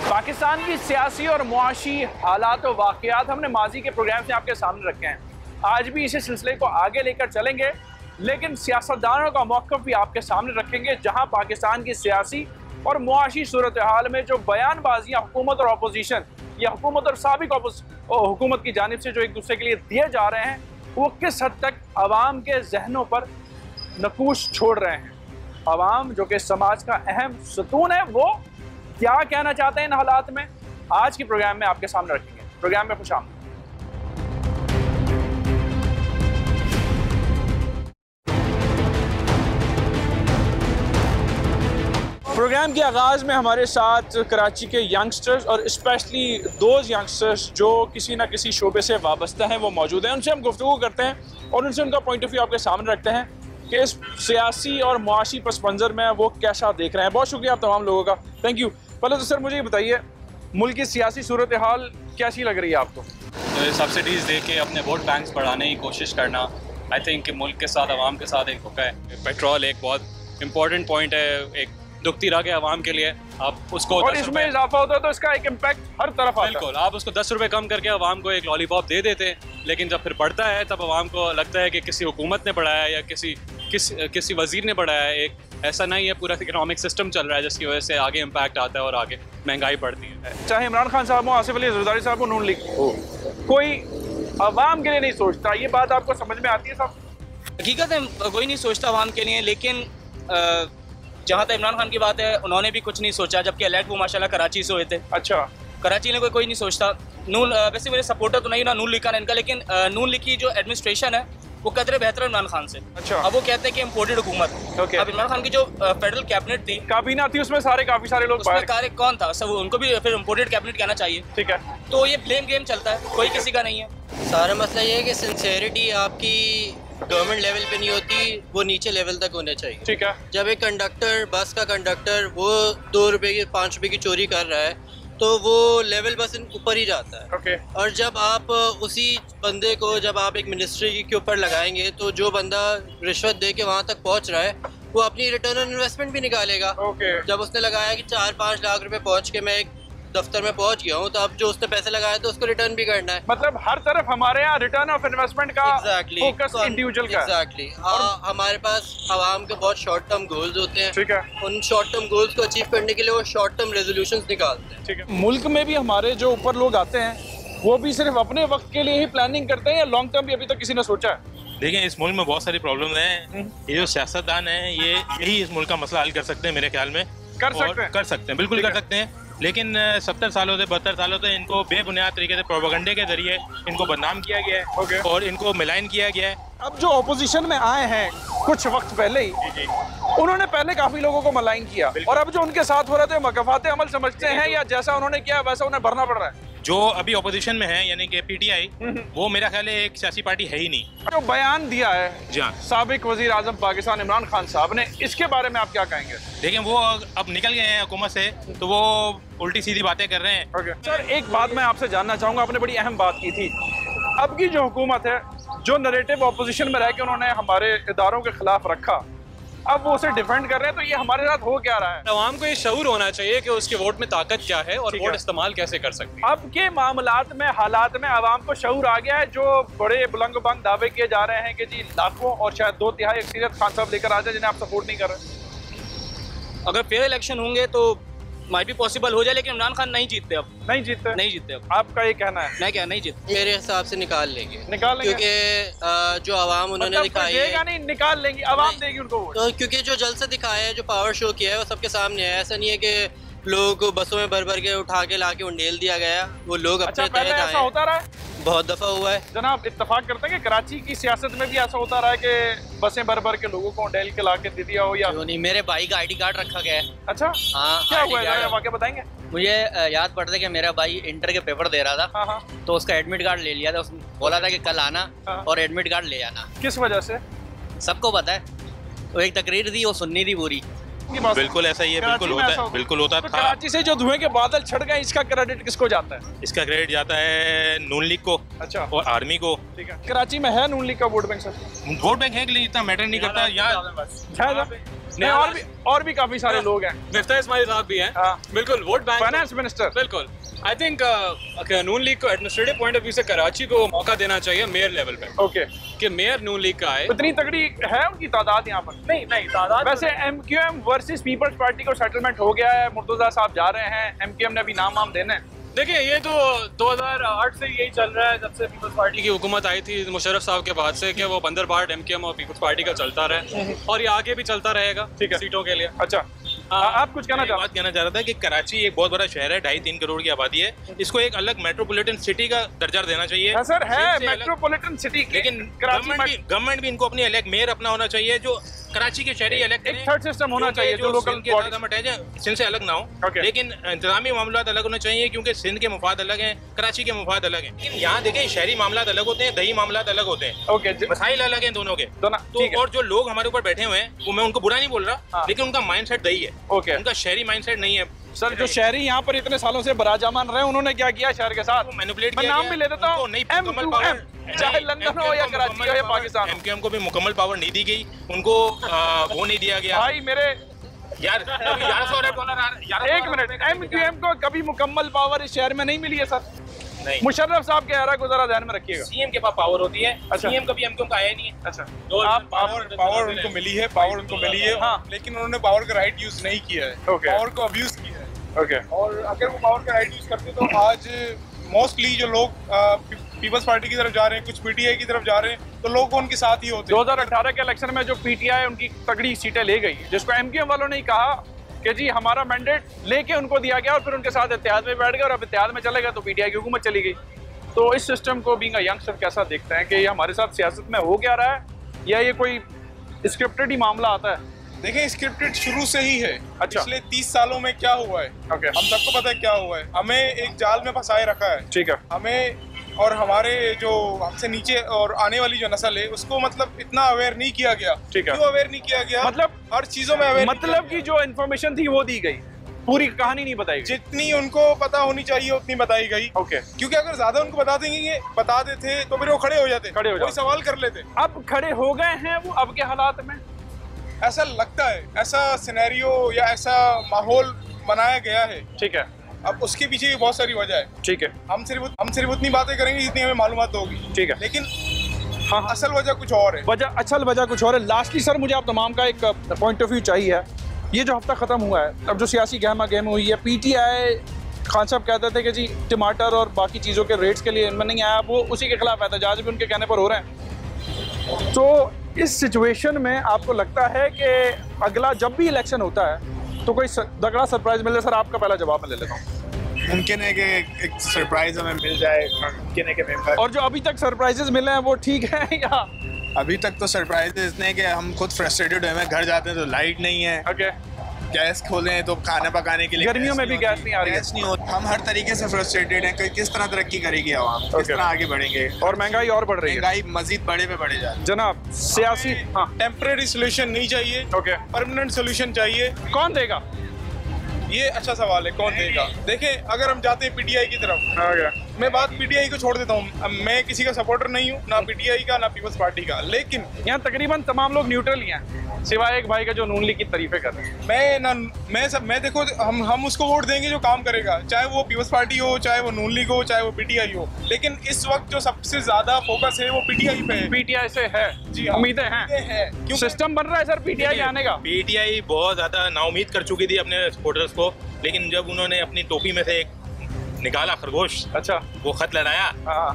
पाकिस्तान की सियासी और मुआशी हालात और वाक़यात हमने माजी के प्रोग्राम से आपके सामने रखे हैं। आज भी इसी सिलसिले को आगे लेकर चलेंगे, लेकिन सियासतदानों का मौक़िफ़ भी आपके सामने रखेंगे, जहां पाकिस्तान की सियासी और मुआशी सूरत हाल में जो बयानबाजियाँ हुकूमत और अपोजिशन या हुकूमत और साबिक हुकूमत की जानिब से जो एक दूसरे के लिए दिए जा रहे हैं, वो किस हद तक आवाम के जहनों पर नकूश छोड़ रहे हैं। आवाम जो कि समाज का अहम सतून है, वो क्या कहना चाहते हैं इन हालात में, आज के प्रोग्राम में आपके सामने रखेंगे। प्रोग्राम में खुशामदीद। प्रोग्राम के आगाज़ में हमारे साथ कराची के यंगस्टर्स और स्पेशली दोज यंगस्टर्स जो किसी न किसी शोबे से वाबस्ता हैं, वो मौजूद हैं। उनसे हम गुफ्तगू करते हैं और उनसे उनका पॉइंट ऑफ व्यू आपके सामने रखते हैं कि इस सियासी और मुआशी पस मंज़र में वो कैसा देख रहे हैं। बहुत शुक्रिया आप तमाम लोगों का, थैंक यू। पहले तो सर मुझे ये बताइए, मुल्क की सियासी सूरत हाल कैसी लग रही है आपको? सब्सिडीज़ दे के अपने वोट बैंक्स बढ़ाने की कोशिश करना, आई थिंक कि मुल्क के साथ आवाम के साथ एक धोखा है। पेट्रोल एक बहुत इंपॉर्टेंट पॉइंट है, एक दुखती रह के आवाम के लिए। आप उसको और इसमें इजाफा होता है तो इसका एक इम्पैक्ट हर तरफ आता है। बिल्कुल, आप उसको 10 रुपये कम करके आवाम को एक लॉलीपॉप दे देते हैं, लेकिन जब फिर बढ़ता है तब आवाम को लगता है कि किसी हुकूमत ने बढ़ाया या किसी वजीर ने बढ़ाया। एक ऐसा नहीं है, पूरा इकोनॉमिक सिस्टम चल रहा है जिसकी वजह से आगे इम्पैक्ट आता है और आगे महंगाई बढ़ती है। चाहे इमरान खान साहब हो, आसिफ अली ज़रदारी साहब हो, नून लीग हो, कोई आवाम के लिए नहीं सोचता। ये बात आपको समझ में आती है साहब? हकीकत है, कोई नहीं सोचता आवाम के लिए, लेकिन जहाँ तक इमरान खान की बात है, उन्होंने भी कुछ नहीं सोचा, जबकि इलेक्ट वो माशाल्लाह कराची से हुए थे। अच्छा, कराची में कोई नहीं सोचता। नून वैसे मेरे सपोर्टर तो नहीं ना नून लीग का इनका, लेकिन नून लीग की जो एडमिनिस्ट्रेशन है वो कदरे बेहतर है इमरान खान से। अच्छा, अब वो कहते हैं कि इम्पोर्टेड हुकूमत। okay. अब इमरान खान की जो फेडरल कैबिनेट थी, काबीना थी, उसमें काफी सारे लोग उसमें कौन था सब, उनको भी फिर इम्पोर्टेड कैबिनेट कहना चाहिए। ठीक है, तो ये ब्लेम गेम चलता है, कोई किसी का नहीं है। सारा मसला ये है कि सिंसेरिटी आपकी गवर्नमेंट लेवल पे नहीं होती, वो नीचे लेवल तक होना चाहिए। ठीक है, जब एक कंडक्टर, बस का कंडक्टर, वो 2 रुपए की 5 रुपए की चोरी कर रहा है, तो वो लेवल बस ऊपर ही जाता है। okay. और जब आप उसी बंदे को, जब आप एक मिनिस्ट्री के ऊपर लगाएंगे, तो जो बंदा रिश्वत दे के वहाँ तक पहुँच रहा है, वो अपनी रिटर्न ऑन इन्वेस्टमेंट भी निकालेगा। okay. जब उसने लगाया कि 4-5 लाख रुपए पहुँच के मैं एक दफ्तर में पहुंच गया हूँ, तो अब जो उसने पैसे लगाए तो उसको रिटर्न भी करना है। मतलब हर तरफ हमारे यहाँ रिटर्न ऑफ इन्वेस्टमेंट का फोकस इंडिविजुअल का एग्जैक्टली। हमारे पास आवाम के बहुत शॉर्ट टर्म गोल्स होते हैं। ठीक है, उन शॉर्ट टर्म गोल्स को अचीव करने के लिए वो शॉर्ट टर्म रेजोल्यूशंस निकालते हैं। ठीक है। मुल्क में भी हमारे जो ऊपर लोग आते हैं, वो भी सिर्फ अपने वक्त के लिए ही प्लानिंग करते हैं या लॉन्ग टर्म भी अभी तक किसी ने सोचा है? देखिए, इस मुल्क में बहुत सारी प्रॉब्लम हैं। ये जो सियासतदान हैं, यही इस मुल्क का मसला हल कर सकते हैं मेरे ख्याल में। कर सकते हैं, बिल्कुल कर सकते हैं। लेकिन 70 सालों से 72 सालों से इनको बेबुनियाद तरीके से प्रोपेगेंडे के जरिए इनको बदनाम किया गया है और इनको मिलाइन किया गया है। अब जो अपोजिशन में आए हैं कुछ वक्त पहले ही, उन्होंने पहले काफी लोगों को मलाइन किया, और अब जो उनके साथ हो रहे थे मकफाते अमल समझते हैं या जैसा उन्होंने किया वैसा उन्हें भरना पड़ रहा है? जो अभी अपोजिशन में है यानी कि पीटीआई, वो मेरा ख्याल है एक सियासी पार्टी है ही नहीं। जो बयान दिया है साबिक वजीर आजम पाकिस्तान इमरान खान साहब ने, इसके बारे में आप क्या कहेंगे? देखिए, वो अब निकल गए हैं हुकूमत से, तो वो उल्टी सीधी बातें कर रहे हैं। सर, एक बात मैं आपसे जानना चाहूँगा, आपने बड़ी अहम बात की थी। अब की जो हुकूमत है, जो नरेटिव अपोजिशन में रह के उन्होंने हमारे इदारों के खिलाफ रखा, अब वो उसे डिफेंड कर रहे हैं, तो ये हमारे साथ हो क्या रहा है? आवाम को ये शऊर होना चाहिए कि उसके वोट में ताकत क्या है और वोट इस्तेमाल कैसे कर सकती है। अब के मामलात में, हालात में आवाम को शऊर आ गया है। जो बड़े बुलंद बंग दावे किए जा रहे हैं कि जी लाखों और शायद 2/3 अक्सरियत खान साहब लेकर आ जाए, जिन्हें आप सपोर्ट नहीं कर रहे। अगर फेयर इलेक्शन होंगे तो माइट भी पॉसिबल हो जाए, लेकिन इमरान खान नहीं जीतते। अब नहीं जीतते अब। आपका ये कहना है? मैं क्या नहीं जीतते? मेरे हिसाब से निकाल लेंगे, क्योंकि जो आवाम उन्होंने दिखाई है, नहीं निकाल लेंगे, आवाम देगी उनको वोट। तो क्योंकि जो जलसा दिखाया है, जो पावर शो किया है, वो सबके सामने है। ऐसा नहीं है कि लोग को बसों में भर के उठा के लाके उंडेल दिया गया, वो लोग अपने तहत आए। ऐसा होता रहा है, बहुत दफा हुआ है। जनाब इत्तेफाक करते हैं कि कराची की सियासत में भी ऐसा होता रहा है कि बसें भर के लोगों को उंडेल के लाके दे दिया हो? या नहीं, मेरे भाई का ID कार्ड रखा गया है। अच्छा, हाँ, क्या हुआ है, वाकया बताएंगे? मुझे याद पड़ता है कि मेरा भाई इंटर के पेपर दे रहा था। हाँ। तो उसका एडमिट कार्ड ले लिया था, उसने बोला था कि कल आना और एडमिट कार्ड ले आना। किस वजह से? सबको पता है, तो एक तकरीर थी, वो सुननी थी पूरी। बिल्कुल ऐसा ही है, बिल्कुल होता था। कराची से जो धुएं के बादल छट गए, इसका क्रेडिट किसको जाता है? इसका क्रेडिट जाता है नून लीग को। अच्छा, और आर्मी को। ठीक है। कराची में है नून लीग का vote bank? Sir, vote bank है, लेकिन इतना मैटर नहीं करता। यहाँ और भी काफी सारे लोग हैं। मिफ्ता इस्माइल साहब भी हैं। बिल्कुल, वोट बैंक, फाइनेंस मिनिस्टर। बिल्कुल। आई थिंक नून लीग को एडमिनिस्ट्रेटिव पॉइंट ऑफ व्यू से कराची को मौका देना चाहिए मेयर लेवल पे। ओके, कि मेयर नून लीग का आए। इतनी तगड़ी है उनकी तादाद यहाँ पर? नहीं तादाद वैसे MQM वर्सेस पीपल्स पार्टी को सेटलमेंट हो गया है, मुर्तजा साहब जा रहे हैं, MQM ने अभी नाम देने हैं। देखिए, ये तो 2008 से यही चल रहा है, जब से पीपल्स पार्टी की हुकूमत आई थी मुशर्रफ साहब के बाद से, कि वो बंदरबाट MQM और पीपल्स पार्टी का चलता रहे, और ये आगे भी चलता रहेगा। ठीक है, सीटों के लिए। अच्छा, आप कुछ कहना बात कहना चाह रहा था कि कराची एक बहुत बड़ा शहर है, 2.5-3 करोड़ की आबादी है, इसको एक अलग मेट्रोपॉलिटन सिटी का दर्जा देना चाहिए। सर है मेट्रोपॉलिटन सिटी, लेकिन गवर्नमेंट भी इनको अपनी अलग मेयर अपना होना चाहिए, जो कराची के शहरी अलग एक थर्ड सिस्टम होना चाहिए, जो लोकल गवर्नमेंट है सिंध से अलग ना हो, लेकिन इंतजामी मामला अलग होने चाहिए, क्योंकि सिंध के मुफाद अलग हैं, कराची के मुफाद अलग हैं। लेकिन यहाँ देखें, शहरी मामला अलग होते हैं, दही मामला अलग होते हैं, मसाइल अलग हैं दोनों के। तो और जो लोग हमारे ऊपर बैठे हुए हैं, वो मैं उनको बुरा नहीं बोल रहा, लेकिन उनका माइंड सेट दही है, उनका शहरी माइंड सेट नहीं है। सर, जो शहरी यहाँ पर इतने सालों से बराजमान रहे, उन्होंने क्या किया शहर के साथ? मैनिपुलेट मैं नाम भी ले देता हूँ, चाहे लंदन हो या कराची हो या पाकिस्तान। MQM को भी मुकम्मल पावर नहीं दी गई, उनको वो नहीं दिया गया। भाई मेरे यार, एक मिनट, MQM को कभी मुकम्मल पावर इस शहर में नहीं मिली है सर। नहीं, मुशर्रफ साहब के एरा को जरा ध्यान में रखिएगा। CM के पास पावर होती है। अच्छा। CM कभी MQM का आया नहीं है। अच्छा, पावर उनको मिली है, पावर उनको मिली है, हाँ। लेकिन उन्होंने पावर का राइट यूज नहीं किया है, पावर को अब्यूज किया है। और अगर वो पावर का राइट यूज करते तो आज मोस्टली जो लोग पीपल्स पार्टी की तरफ जा रहे हैं, कुछ PTI की तरफ जा रहे हैं, तो लोग उनके साथ ही होते हैं। 2018 के इलेक्शन में जो PTI उनकी तगड़ी सीटें ले गई, जिसको MQM वालों ने कहा कि जी हमारा मैंडेट लेके उनको दिया गया, और फिर उनके साथ इत्तेहाद में बैठ गए, और अब इत्तेहाद में चले गए तो PTI की हुकूमत चली गई। तो इस सिस्टम को बीइंग अ यंगस्टर कैसा देखते हैं कि ये हमारे साथ सियासत में हो क्या रहा है, या ये कोई स्क्रिप्टेड ही मामला आता है? देखिए, स्क्रिप्टेड शुरू से ही है। अच्छा। पिछले 30 सालों में क्या हुआ है, हम सबको पता है क्या हुआ है। हमें एक जाल में फंसाए रखा है। ठीक है। हमें और हमारे जो हमसे नीचे और आने वाली जो नस्ल है, उसको मतलब इतना अवेयर नहीं किया गया। ठीक है। क्यों अवेयर नहीं किया गया? मतलब हर चीजों में अवेयर, मतलब की जो इन्फॉर्मेशन थी वो दी गई, पूरी कहानी नहीं बताई गई। जितनी उनको पता होनी चाहिए उतनी बताई गई। ओके। क्योंकि अगर ज्यादा उनको बता देते तो फिर वो खड़े हो जाते, कोई सवाल कर लेते। अब खड़े हो गए हैं वो, अब के हालात में ऐसा लगता है, ऐसा सिनेरियो या ऐसा माहौल बनाया गया है। ठीक है। अब उसके पीछे भी बहुत सारी वजह है। ठीक है। हम सिर्फ उतनी बातें करेंगे जितनी हमें मालूमात होगी। ठीक है। लेकिन हाँ, असल वजह कुछ और है। असल वजह कुछ और है। लास्टली सर, मुझे आप तमाम का एक पॉइंट ऑफ व्यू चाहिए। ये जो हफ्ता ख़त्म हुआ है, अब जो सियासी गहमा गहमी हुई है, PTI खान साहब कहते थे कि जी टमाटर और बाकी चीज़ों के रेट्स के लिए इनमें नहीं आया, वो उसी के खिलाफ एहतजाज भी उनके कहने पर हो रहे हैं। तो इस सिचुएशन में आपको लगता है कि अगला जब भी इलेक्शन होता है तो कोई तगड़ा सरप्राइज मिले? सर, आपका पहला जवाब मैं ले लेता हूँ। मुमकिन है कि एक सरप्राइज हमें मिल जाए, मुमकिन है कि और जो अभी तक सरप्राइजेस मिले हैं वो ठीक है या? अभी तक तो सरप्राइजेस इतने कि हम खुद फ्रस्ट्रेटेड हुए हैं। घर जाते हैं तो लाइट नहीं है। ओके। गैस खोलें तो खाना पकाने के लिए गर्मियों में भी गैस नहीं आ रही है। गैस नहीं होती। हम हर तरीके से फ्रस्ट्रेटेड हैं कि किस तरह तरक्की करेगी आवाम, किस तरह आगे बढ़ेंगे, और महंगाई और बढ़ रही है। महंगाई मजीद बड़े पे बढ़े जा रही है। जनाब, सियासी टेम्परेरी सोल्यूशन नहीं चाहिए, परमानेंट सोल्यूशन चाहिए। कौन देगा? ये अच्छा सवाल है, कौन देगा? देखें, अगर हम जाते हैं PTI की तरफ, मैं बात PTI को छोड़ देता हूँ, मैं किसी का सपोर्टर नहीं हूँ, ना PTI का ना पीपल्स पार्टी का, लेकिन यहाँ तकरीबन तमाम लोग न्यूट्रल ही हैं, सिवाय एक भाई का जो नून लीग की तारीफें कर रहे हैं। मैं देखो, हम उसको वोट देंगे जो काम करेगा, चाहे वो पीपल्स पार्टी हो, चाहे वो नून लीग हो, चाहे वो PTI हो। लेकिन इस वक्त जो सबसे ज्यादा फोकस है वो PTI पे है। PTI से है जी, उम्मीदें हैं। सिस्टम बन रहा है सर PTI आने का। PTI बहुत ज्यादा नाउमीद कर चुकी थी अपने सपोर्टर्स को, लेकिन जब उन्होंने अपनी टोपी में से एक निकाला खरगोश, अच्छा, वो खत लहराया,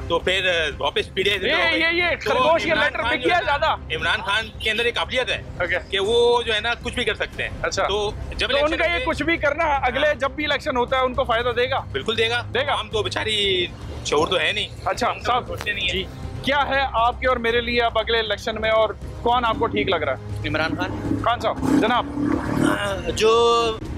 तो फिर वापस PTI ये खरगोश ये लेटर बिक गया ज्यादा। इमरान खान के अंदर एक काबिलियत है कि वो जो है ना कुछ भी कर सकते हैं। अच्छा, तो जब तो उनका ये कुछ भी करना अगले जब भी इलेक्शन होता है उनको फायदा देगा? बिल्कुल देगा। हम तो बेचारी शऊर तो है नहीं। अच्छा साहब, सोचते नहीं है। क्या है आपके और मेरे लिए अब अगले इलेक्शन में, और कौन आपको ठीक लग रहा है? इमरान खान साहब। जनाब, जो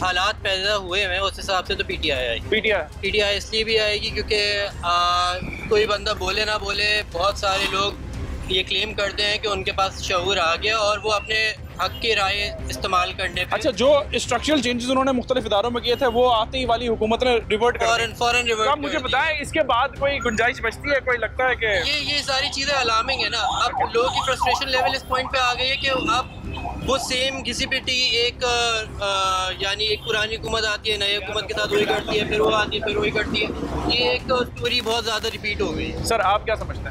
हालात पैदा हुए हैं उस हिसाब से तो PTI आएगी। PTI इसलिए भी आएगी क्योंकि कोई बंदा बोले ना बोले, बहुत सारे लोग ये क्लेम करते हैं कि उनके पास शऊर आ गया और वो अपने हक की राय इस्तेमाल करने पे। अच्छा, जो स्ट्रक्चरल चेंजेस उन्होंने मुख्तलिफ इदारों में किए थे वो आते ही वाली हुकूमत ने रिवर्ट कर फौरन रिवर्ट। आप मुझे बताएं, इसके बाद कोई गुंजाइश बचती है? कोई लगता है कि ये सारी चीज़ें अलार्मिंग है ना। अब लोगों की फ्रस्ट्रेशन लेवल इस पॉइंट पे आ गई है कि आप वो सेम घिसी-पिटी एक यानी एक पुरानी हुकूमत आती है, नई हुकूमत के साथ वही करती है, फिर वो आती है, फिर वही करती है। ये एक स्टोरी बहुत ज़्यादा रिपीट हो गई है। सर आप क्या समझते